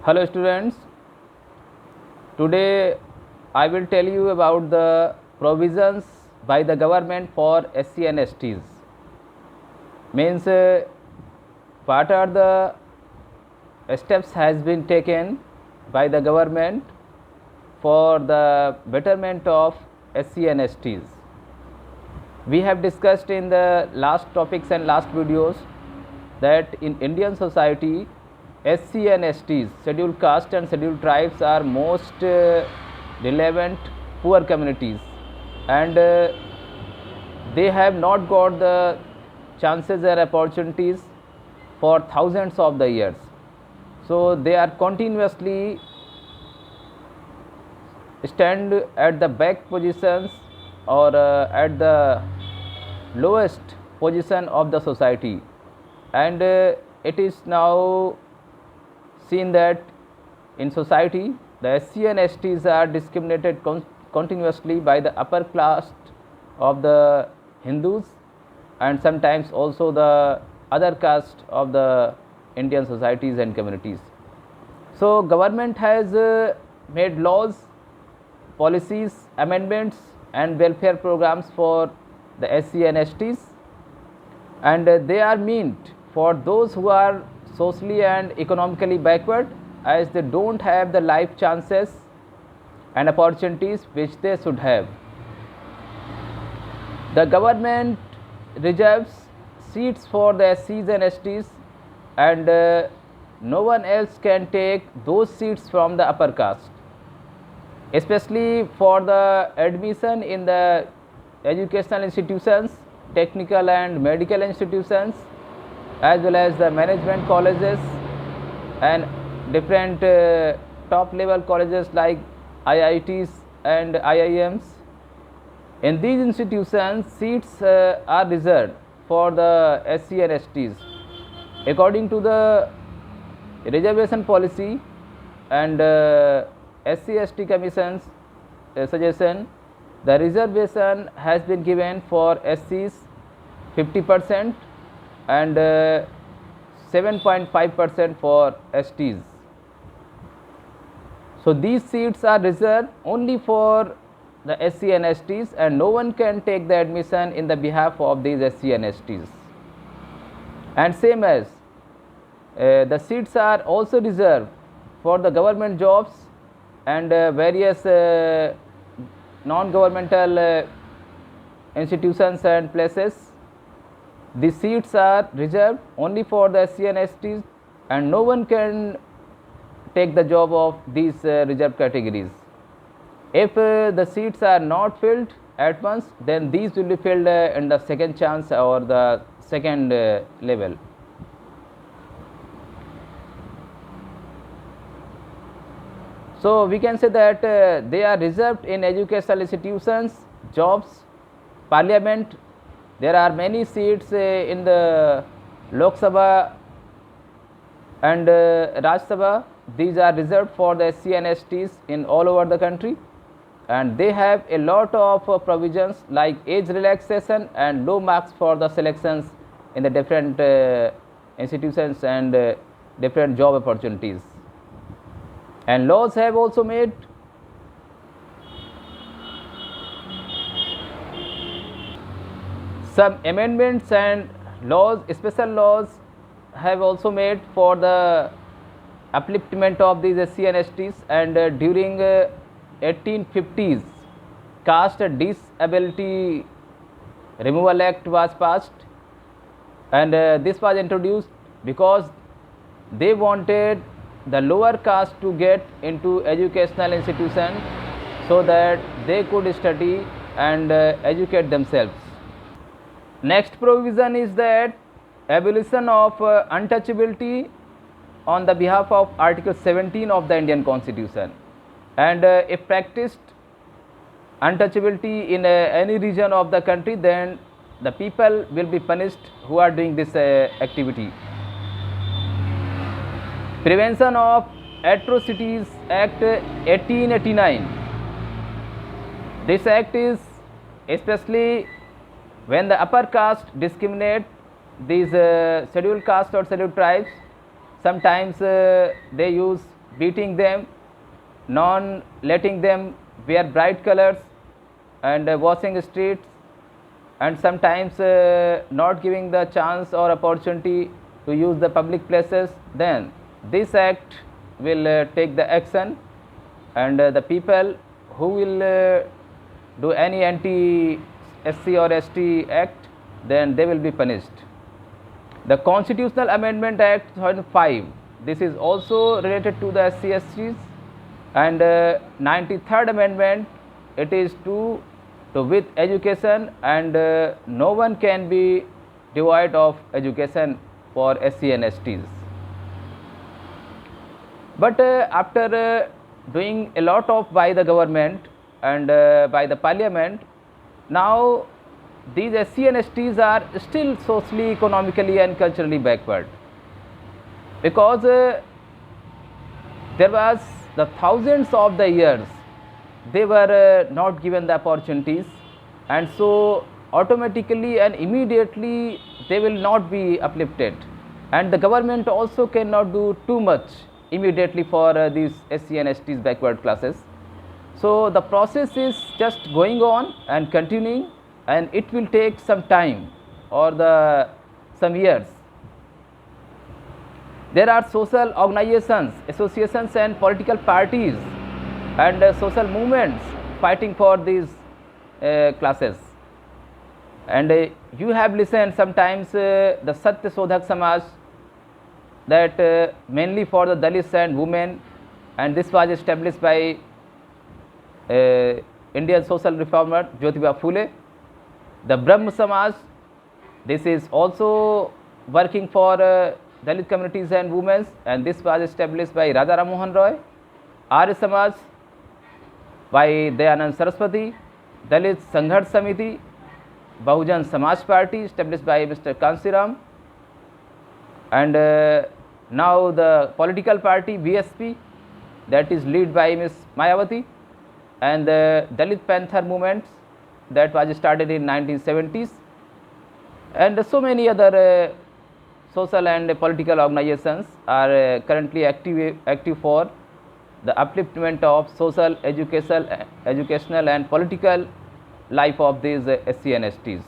Hello students, today I will tell you about the provisions by the government for SC and STs. Means what are the steps has been taken by the government for the betterment of SC and STs. We have discussed in the last topics and last videos that in Indian society SC and STs, scheduled caste and scheduled tribes, are most relevant poor communities, and they have not got the chances and opportunities for thousands of the years. So they are continuously stand at the back positions or at the lowest position of the society, and it is now seen that in society the SC and STs are discriminated continuously by the upper class of the Hindus and sometimes also the other caste of the Indian societies and communities. So government has made laws, policies, amendments and welfare programs for the SC and STs, and they are meant for those who are socially and economically backward, as they don't have the life chances and opportunities which they should have. The government reserves seats for the SCs and STs, and no one else can take those seats from the upper caste, especially for the admission in the educational institutions, technical and medical institutions, as well as the management colleges and different top level colleges like IITs and IIMs. In these institutions, seats are reserved for the SC and STs. According to the reservation policy and SC/ST Commission's suggestion, the reservation has been given for SCs 50% and 7.5% for STs. So these seats are reserved only for the SC and STs, and no one can take the admission in the behalf of these SC and STs. And same as the seats are also reserved for the government jobs and various non-governmental institutions and places. The seats are reserved only for the SC and STs, and no one can take the job of these reserved categories. If the seats are not filled at once, then these will be filled in the second chance or the second level. So we can say that they are reserved in educational institutions, jobs, parliament. There are many seats in the Lok Sabha and Raj Sabha. These are reserved for the SC and STs in all over the country, and they have a lot of provisions like age relaxation and low marks for the selections in the different institutions and different job opportunities. And laws have also made some amendments, and laws, special laws have also made for the upliftment of these SC and STs. And during 1850s, Caste Disability Removal Act was passed, and this was introduced because they wanted the lower caste to get into educational institution so that they could study and educate themselves. Next provision is that abolition of untouchability on the behalf of Article 17 of the Indian Constitution, and if practiced untouchability in any region of the country, then the people will be punished who are doing this activity. Prevention of Atrocities Act 1889. This act is especially when the upper caste discriminate these scheduled caste or scheduled tribes. Sometimes they use beating them, non letting them wear bright colors, and washing streets, and sometimes not giving the chance or opportunity to use the public places, then this act will take the action, and the people who will do any anti SC or ST act, then they will be punished. The Constitutional Amendment Act 2005, this is also related to the SC STs, and 93rd Amendment, it is to with education, and no one can be devoid of education for SC and STs. But after doing a lot of by the government and by the parliament, now these SC and STs are still socially, economically and culturally backward, because there was the thousands of the years they were not given the opportunities, and so automatically and immediately they will not be uplifted, and the government also cannot do too much immediately for these SC and STs backward classes. So the process is just going on and continuing, and it will take some time or some years. There are social organizations, associations and political parties and social movements fighting for these classes, and you have listened sometimes the Satya Sodhak Samaj, that mainly for the Dalits and women, and this was established by Indian social reformer Jyotiba Phule. The Brahm Samaj, this is also working for Dalit communities and women, and this was established by Raja Ram Mohan Roy. Arya Samaj by Dayanand Saraswati. Dalit Sangharsh Samiti, Bahujan Samaj Party, established by Mr. Kansiram, and now the political party BSP, that is led by Ms. Mayawati, and the Dalit Panther movement that was started in 1970s, and so many other social and political organizations are currently active for the upliftment of social, educational and political life of these SC and STs.